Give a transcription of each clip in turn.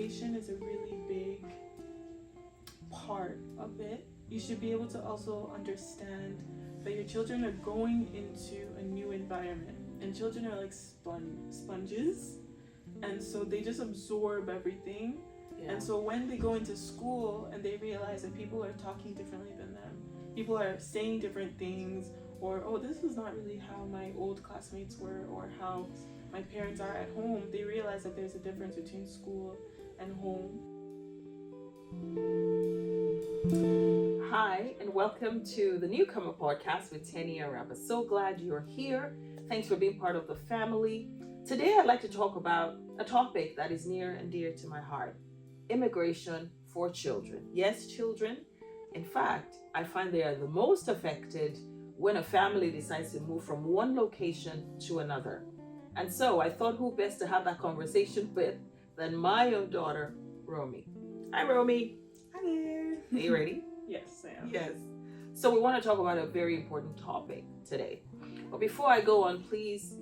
education is a really big part of it. You should be able to also understand that your children are going into a new environment, and children are like sponges, and so they just absorb everything. And so when they go into school and they realize that people are talking differently than them, people are saying different things, or oh, this is not really how my old classmates were, or how my parents are at home, they realize that there's a difference between school and home. Hi, and welcome to the Newcomer Podcast with Tenny Araba. So glad you're here. Thanks for being part of the family. Today, I'd like to talk about a topic that is near and dear to my heart: immigration for children. Yes, children. In fact, I find they are the most affected when a family decides to move from one location to another. And so I thought who best to have that conversation with than my own daughter, Romi. Hi, Romi. Hi there. Are you ready? Yes, I am. Yes. So we want to talk about a very important topic today. But before I go on, please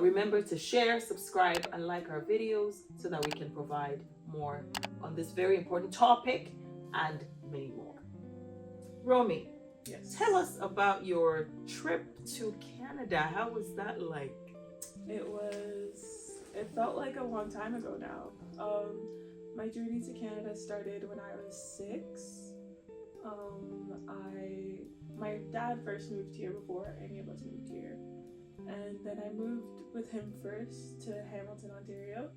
remember to share, subscribe, and like our videos so that we can provide more on this very important topic and many more. Romi, Yes. tell us about your trip to Canada. How was that like? It felt like a long time ago now. My journey to Canada started when I was 6. My dad first moved here before any of us moved here, and then I moved with him first to Hamilton, Ontario.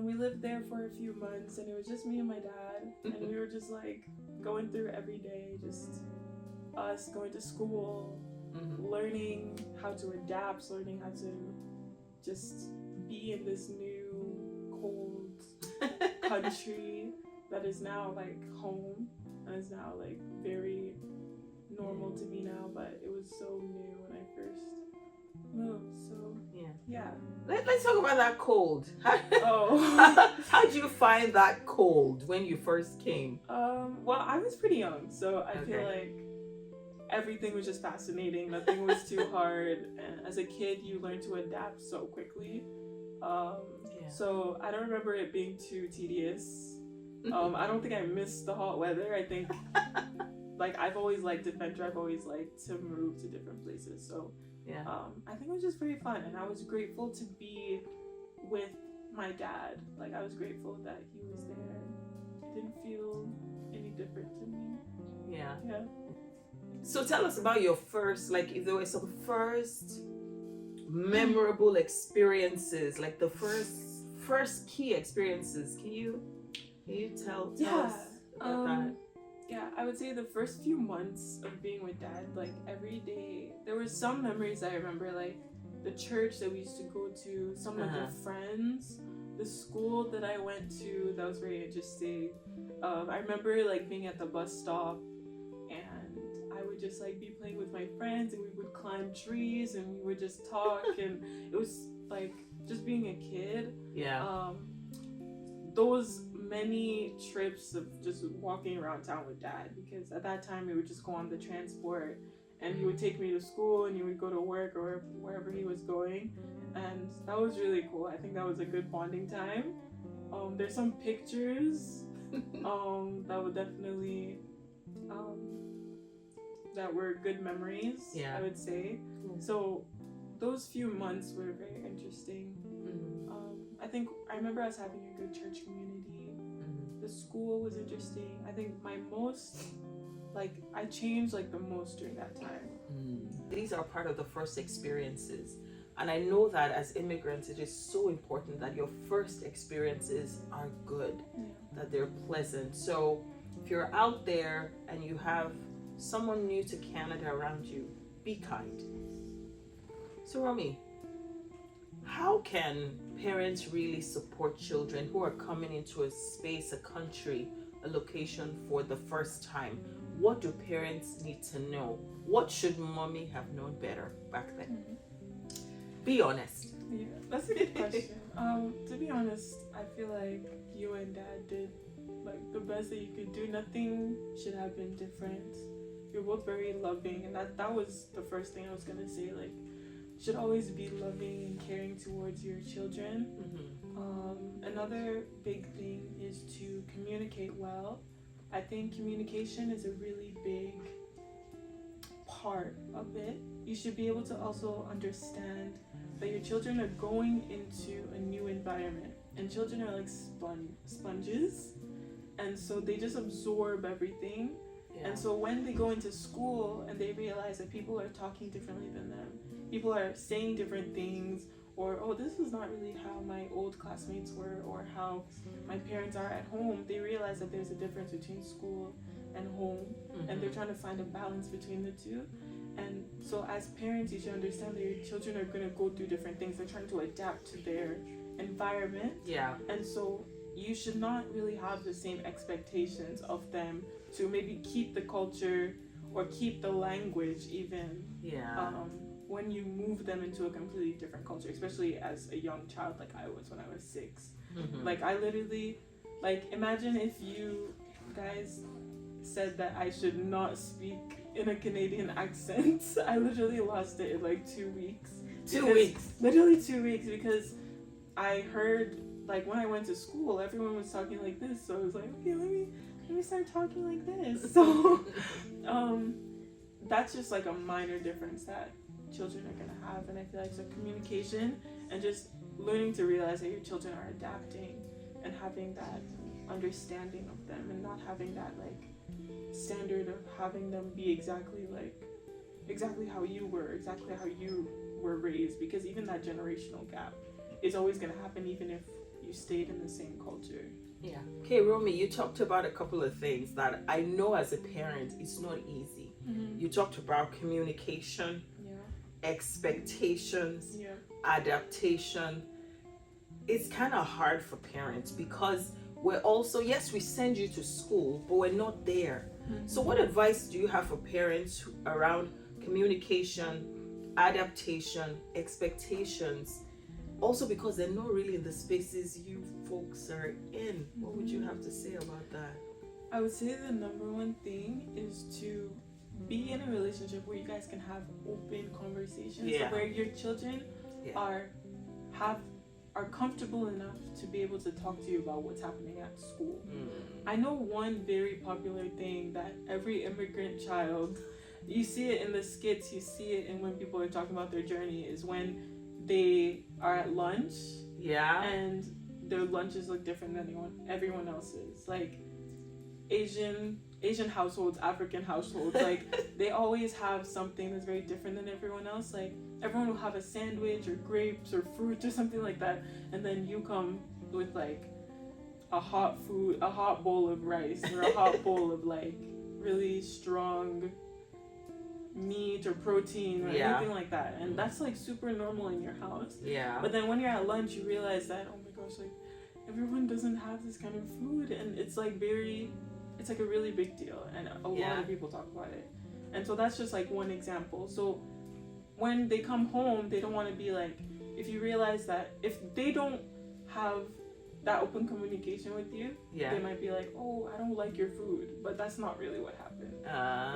We lived there for a few months, and it was just me and my dad, and we were just like going through every day, just us going to school, learning how to adapt, learning how to just be in this new cold country that is now like home, and is now like very normal to me now, but it was so new when I first moved. So yeah. Let's talk about that cold. Oh. How did you find that cold when you first came? Well, I was pretty young, so I feel like everything was just fascinating. Nothing was too hard, and as a kid you learn to adapt so quickly. So I don't remember it being too tedious. I don't think I missed the hot weather. I think like I've always liked adventure. I've always liked to move to different places. So I think it was just very fun, and I was grateful to be with my dad. Like I was grateful that he was there. It didn't feel any different to me. Yeah. So tell us about your first, like if there were some first memorable experiences, like the first key experiences. Can you tell us about that? Yeah, I would say the first few months of being with dad, like every day, there were some memories I remember, like the church that we used to go to, some of the friends, the school that I went to, that was very interesting. I remember like being at the bus stop, and I would just like be playing with my friends, and we would climb trees, and we would just talk, and it was like just being a kid. Those many trips of just walking around town with dad, because at that time we would just go on the transport, and he would take me to school, and he would go to work or wherever he was going, and that was really cool. I think that was a good bonding time. There's some pictures that would definitely that were good memories, I would say. So those few months were very interesting. I think I remember us having a good church community. The school was interesting. I think my most, like, I changed like the most during that time. These are part of the first experiences. And I know that as immigrants, it is so important that your first experiences are good, that they're pleasant. So if you're out there and you have someone new to Canada around you, be kind. So Romi, how can parents really support children who are coming into a space, a country, a location for the first time? What do parents need to know? What should mommy have known better back then? Be honest. Yeah, that's a good question. To be honest, I feel like you and dad did like the best that you could do. Nothing should have been different. You're both very loving, and that was the first thing I was gonna say. Like, should always be loving and caring towards your children. Another big thing is to communicate well. I think communication is a really big part of it. You should be able to also understand that your children are going into a new environment, and children are like sponges, and so they just absorb everything. And so when they go into school and they realize that people are talking differently than them, people are saying different things, or oh, this is not really how my old classmates were, or how my parents are at home, they realize that there's a difference between school and home, and they're trying to find a balance between the two. And so as parents, you should understand that your children are going to go through different things. They're trying to adapt to their environment. And so you should not really have the same expectations of them to maybe keep the culture or keep the language even when you move them into a completely different culture, especially as a young child like I was when I was 6. Like I literally, like imagine if you guys said that I should not speak in a Canadian accent. I literally lost it in like 2 weeks. 2 weeks? Literally 2 weeks, because I heard, like when I went to school, everyone was talking like this, so I was like, okay, let me start talking like this. So that's just like a minor difference that children are gonna have. And I feel like so communication and just learning to realize that your children are adapting and having that understanding of them, and not having that like standard of having them be exactly how you were raised, because even that generational gap is always going to happen even if you stayed in the same culture. Okay, Romi, you talked about a couple of things that I know as a parent it's not easy. You talked about communication, expectations, adaptation. It's kind of hard for parents because we're also, yes, we send you to school, but we're not there. So what advice do you have for parents around communication, adaptation, expectations? Also because they're not really in the spaces you folks are in. What would you have to say about that? I would say the number one thing is to be in a relationship where you guys can have open conversations, so where your children are comfortable enough to be able to talk to you about what's happening at school. I know one very popular thing that every immigrant child, you see it in the skits, you see it in when people are talking about their journey, is when they are at lunch and their lunches look different than everyone else's. Like Asian households, African households, like they always have something that's very different than everyone else. Like everyone will have a sandwich or grapes or fruit or something like that, and then you come with like a hot bowl of rice or a hot bowl of like really strong meat or protein or anything like that, and that's like super normal in your house. But then when you're at lunch, you realize that, oh my gosh, like everyone doesn't have this kind of food, and it's like a really big deal, and a lot of people talk about it. And so that's just like one example. So when they come home, they don't want to be like, if you realize that if they don't have that open communication with you, they might be like, oh, I don't like your food, but that's not really what happened.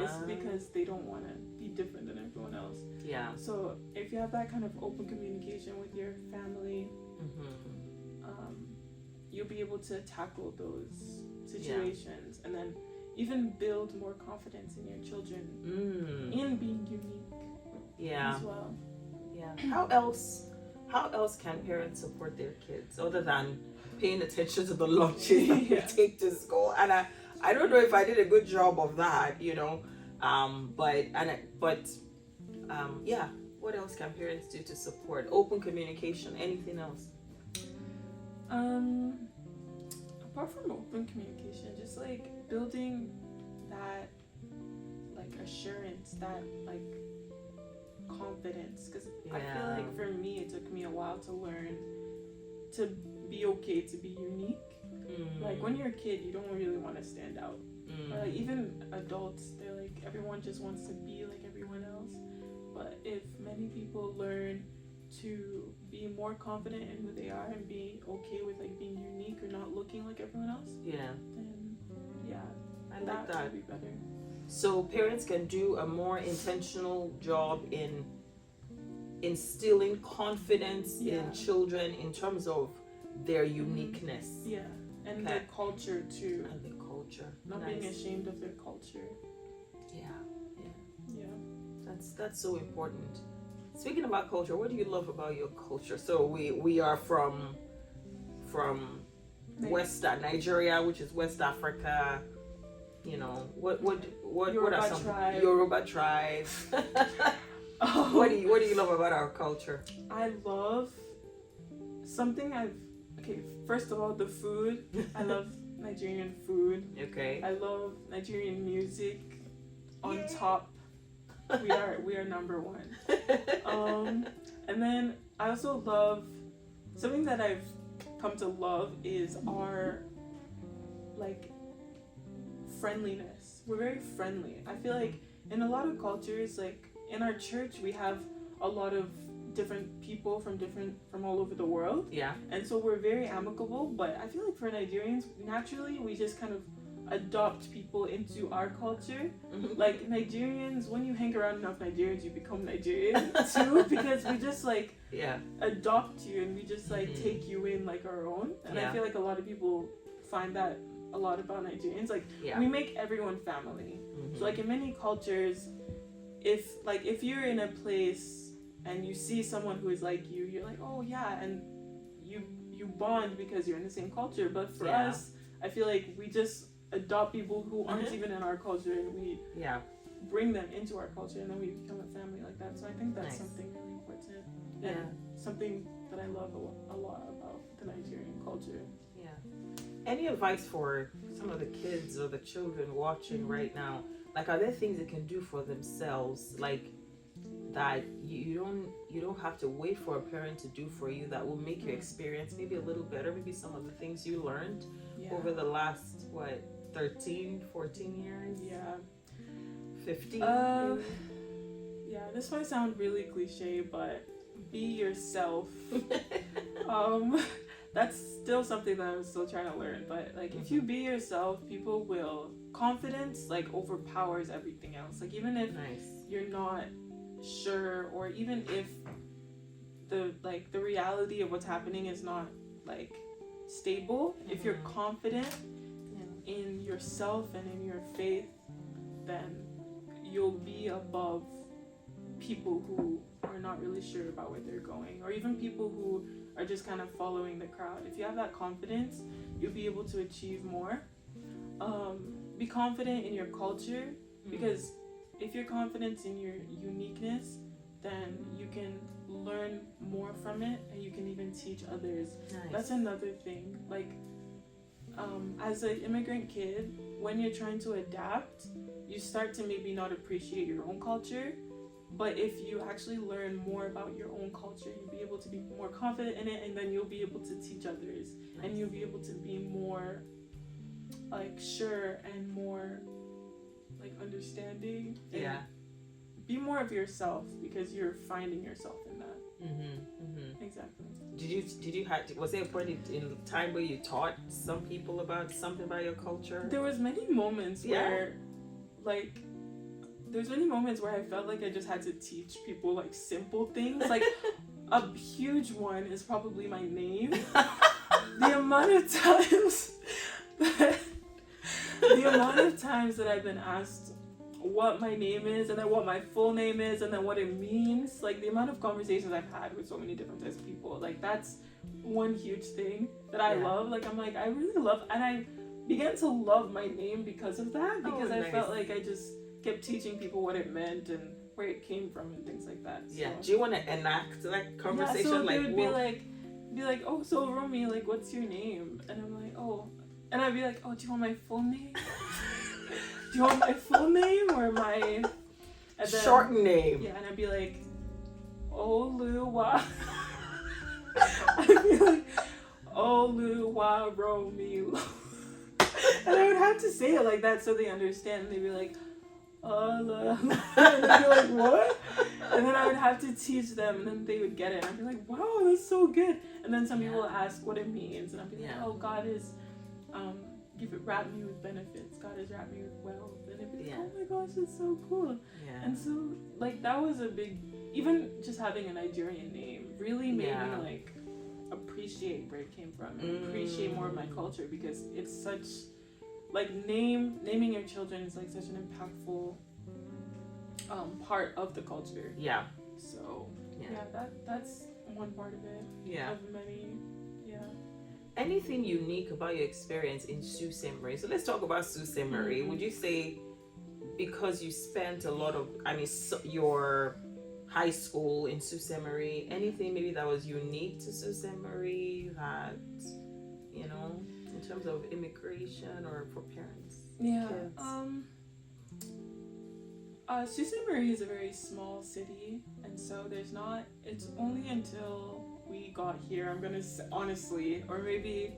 It's because they don't want to be different than everyone else. So if you have that kind of open communication with your family, you'll be able to tackle those situations, and then even build more confidence in your children in being unique as well. How else can parents support their kids other than paying attention to the lunches that they take to school? And I don't know if I did a good job of that, what else can parents do to support open communication? Anything else? Apart from open communication, just like building that like assurance, that like confidence, because I feel like for me it took me a while to learn to be okay to be unique. Like when you're a kid, you don't really want to stand out. Or like even adults, they're like, everyone just wants to be like everyone else. But if many people learn to be more confident in who they are and be okay with like being unique or not looking like everyone else, then I like that. Would be better. So parents can do a more intentional job in instilling confidence Yeah. in children in terms of their uniqueness. Yeah, and Okay. their culture too. And the culture. Not Nice. being ashamed of their culture. Yeah. Yeah. That's so important. Speaking about culture, what do you love about your culture? So we are from Nigeria, which is West Africa. You know, what Yoruba are some tribe. Yoruba tribe? What do you love about our culture? I love something first of all, the food. I love Nigerian food. Okay. I love Nigerian music. On top, we are number one. And then I also love something that I've come to love is our friendliness. We're very friendly. I feel like in a lot of cultures, like in our church, we have a lot of different people from all over the world. Yeah. And so we're very amicable, but I feel like for Nigerians, naturally we just kind of adopt people into our culture. Mm-hmm. Like Nigerians, when you hang around enough Nigerians, you become Nigerian too, because we just adopt you and we just take you in like our own. And I feel like a lot of people find that a lot about Nigerians. We make everyone family. Mm-hmm. So like in many cultures, if you're in a place and you see someone who is like you, you're like, oh yeah, and you bond because you're in the same culture. But for us, I feel like we just adopt people who aren't even in our culture, and we bring them into our culture, and then we become a family like that. So I think that's something really important, and something that I love a lot about the Nigerian culture. Yeah. Any advice for some of the kids or the children watching right now? Like, are there things they can do for themselves, like that you don't have to wait for a parent to do for you, that will make your experience maybe a little better? Maybe some of the things you learned over the last 13, 14 years? Yeah. 15? Yeah, this might sound really cliche, but be yourself. That's still something that I'm still trying to learn, but if you be yourself, people will. Confidence overpowers everything else. Even if you're not sure, or even if the reality of what's happening is not stable, if you're confident in yourself and in your faith, then you'll be above people who are not really sure about where they're going, or even people who are just kind of following the crowd. If you have that confidence, you'll be able to achieve more. Be confident in your culture, because if you're confident in your uniqueness, then you can learn more from it, and you can even teach others. Nice. That's another thing. As an immigrant kid, when you're trying to adapt, you start to maybe not appreciate your own culture. But if you actually learn more about your own culture, you'll be able to be more confident in it, and then you'll be able to teach others. Nice. And you'll be able to be more sure and more understanding. And be more of yourself, because you're finding yourself in that. Exactly. Was there a point in time where you taught some people about something about your culture? There was many moments where there's many moments where I felt like I just had to teach people simple things. A huge one is probably my name. The amount of times that I've been asked what my name is, and then what my full name is, and then what it means. The amount of conversations I've had with so many different types of people. That's one huge thing that I love. I really love, and I began to love my name because of that, because I felt like I just kept teaching people what it meant and where it came from and things like that. So. Yeah. Do you want to enact that conversation? So they would be like, oh, so Romi, what's your name? And I'm like, oh, and I'd be like, oh, do you want my full name? Do you want my full name or my short name? Yeah, and I'd be like, Oluwa. I'd be like, Oluwa Romi. And I would have to say it like that so they understand. And they'd be like, and they'd be like, what? And then I would have to teach them, and then they would get it. And I'd be like, wow, that's so good. And then some people would ask what it means, and I'd be like, oh, God is wrap me with benefits. God has wrapped me with wealth, and it'd be like, Yeah. oh my gosh, it's so cool. Yeah. And so like that was a big, even just having a Nigerian name really made me like appreciate where it came from and appreciate more of my culture, because it's such like naming your children is like such an impactful part of the culture. Yeah. So that's one part of it. Yeah. Of many. Yeah. Anything unique about your experience in Sault Ste. Marie? So let's talk about Sault Ste. Marie. Would you say, because you spent a lot of, your high school in Sault Ste. Marie, anything maybe that was unique to Sault Ste. Marie that, in terms of immigration or for parents? Yeah. Kids? Sault Ste. Marie is a very small city, and so it's only until we got here, I'm gonna say, honestly, or maybe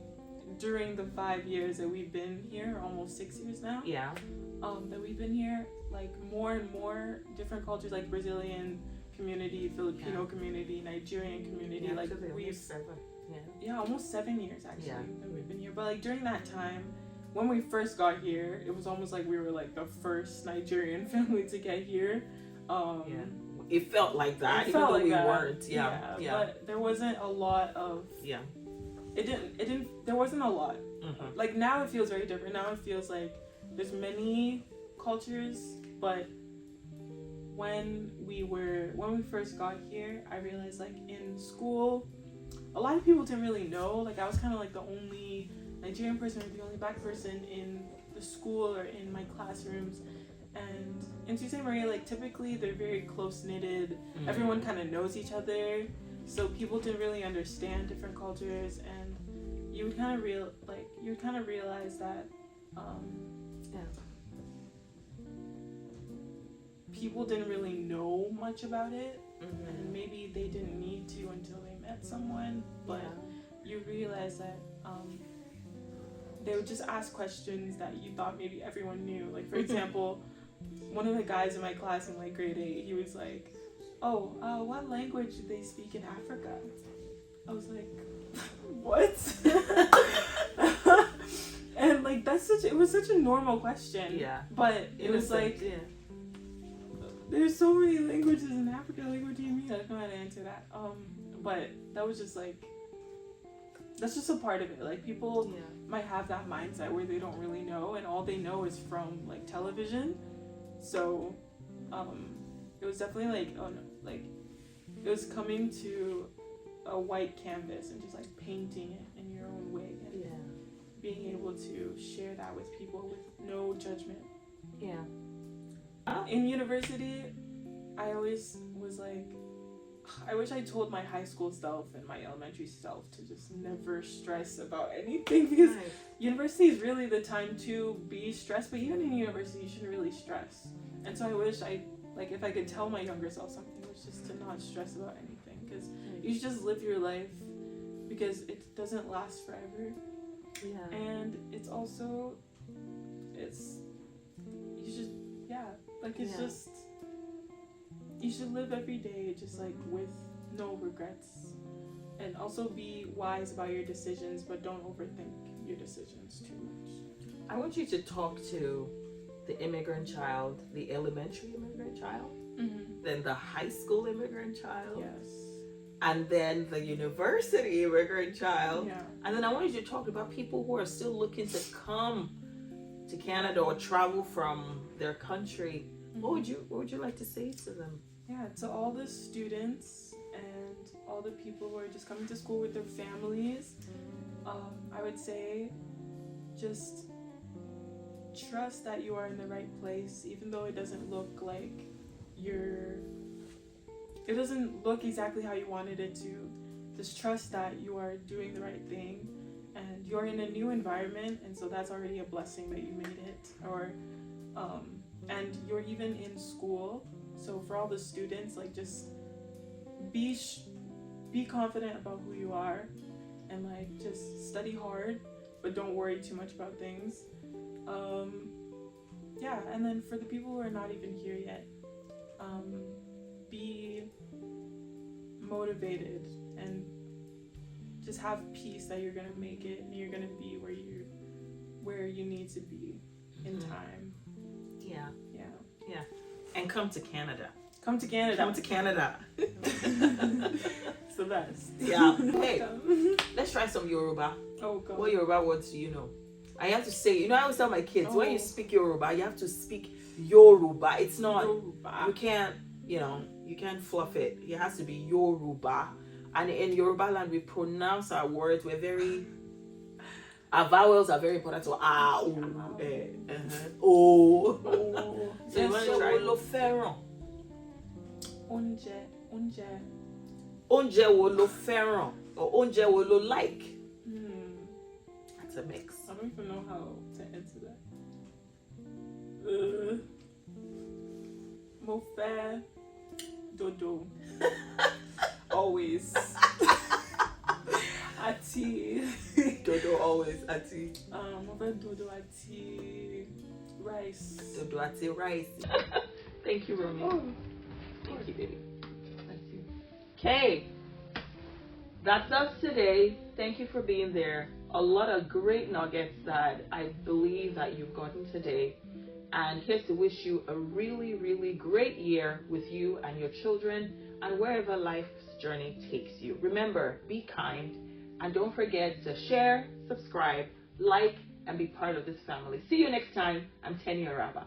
during the 5 years that we've been here, almost 6 years now. Yeah. That we've been here, like more and more different cultures, like Brazilian community, Filipino community, Nigerian community, like we've almost 7 years actually that we've been here. But like during that time, when we first got here, it was almost like we were like the first Nigerian family to get here. It felt like that, even though we weren't. But there wasn't a lot of. Yeah. It didn't. There wasn't a lot. Mm-hmm. Like now, it feels very different. Now it feels like there's many cultures, but when we first got here, I realized like in school, a lot of people didn't really know. Like I was kind of like the only Nigerian person or the only Black person in the school or in my classrooms. And in Sault Ste. Marie, like typically they're very close knitted. Mm-hmm. Everyone kind of knows each other, so people didn't really understand different cultures, and you would kind of realize that people didn't really know much about it, and maybe they didn't need to until they met someone. But you realize that they would just ask questions that you thought maybe everyone knew. Like for example. One of the guys in my class in like grade 8, he was like, "Oh, what language do they speak in Africa?" I was like, "What?" And like it was such a normal question. Yeah. But it was like, there's so many languages in Africa. Like, what do you mean? I don't know how to answer that. But that was just like, that's just a part of it. Like people might have that mindset where they don't really know, and all they know is from like television. So, it was definitely like it was coming to a white canvas and just like painting it in your own way and being able to share that with people with no judgment. Yeah. In university, I always was like, I wish I told my high school self and my elementary self to just never stress about anything, because university is really the time to be stressed, but even in university you shouldn't really stress. And so I wish if I could tell my younger self something, it was just to not stress about anything, because you should just live your life, because it doesn't last forever. Yeah. And it's also, you should live every day just like with no regrets, and also be wise about your decisions, but don't overthink your decisions too much. I want you to talk to the immigrant child, the elementary immigrant child, then the high school immigrant child, and then the university immigrant child, and then I want you to talk about people who are still looking to come to Canada or travel from their country. What would you like to say to them? Yeah, to all the students and all the people who are just coming to school with their families, I would say just trust that you are in the right place, even though it doesn't look like it doesn't look exactly how you wanted it to. Just trust that you are doing the right thing, and you're in a new environment, and so that's already a blessing that you made it. Or and you're even in school, so for all the students, like just be confident about who you are, and like just study hard, but don't worry too much about things. And then for the people who are not even here yet, be motivated and just have peace that you're gonna make it, and you're gonna be where need to be in time. Yeah. Yeah. Yeah. And come to Canada. Come to Canada. Come to Canada. It's the best. Yeah. Hey, let's try some Yoruba. Oh, God. What Yoruba words do you know? I have to say, I always tell my kids, when you speak Yoruba, you have to speak Yoruba. It's not, Yoruba. you can't, you can't fluff it. It has to be Yoruba. And in Yoruba land, we pronounce our words. Our vowels are very important. So, o. So you want to try lo fẹ́ràn. Oúnjẹ. Oúnjẹ wo lo fẹ́ràn? Or oúnjẹ wo lo like? That's a mix. I don't even know how to answer that. Mo fẹ́ dodo. Always. Àti. Dodo always àti. Mo fẹ́ dodo àti rice. Dodo àti rice. Thank you, Romi. Oh. Thank you, baby. Thank you. Okay. That's us today. Thank you for being there. A lot of great nuggets that I believe that you've gotten today. And here's to wish you a really, really great year with you and your children and wherever life's journey takes you. Remember, be kind and don't forget to share, subscribe, like, and be part of this family. See you next time. I'm Tenya Raba.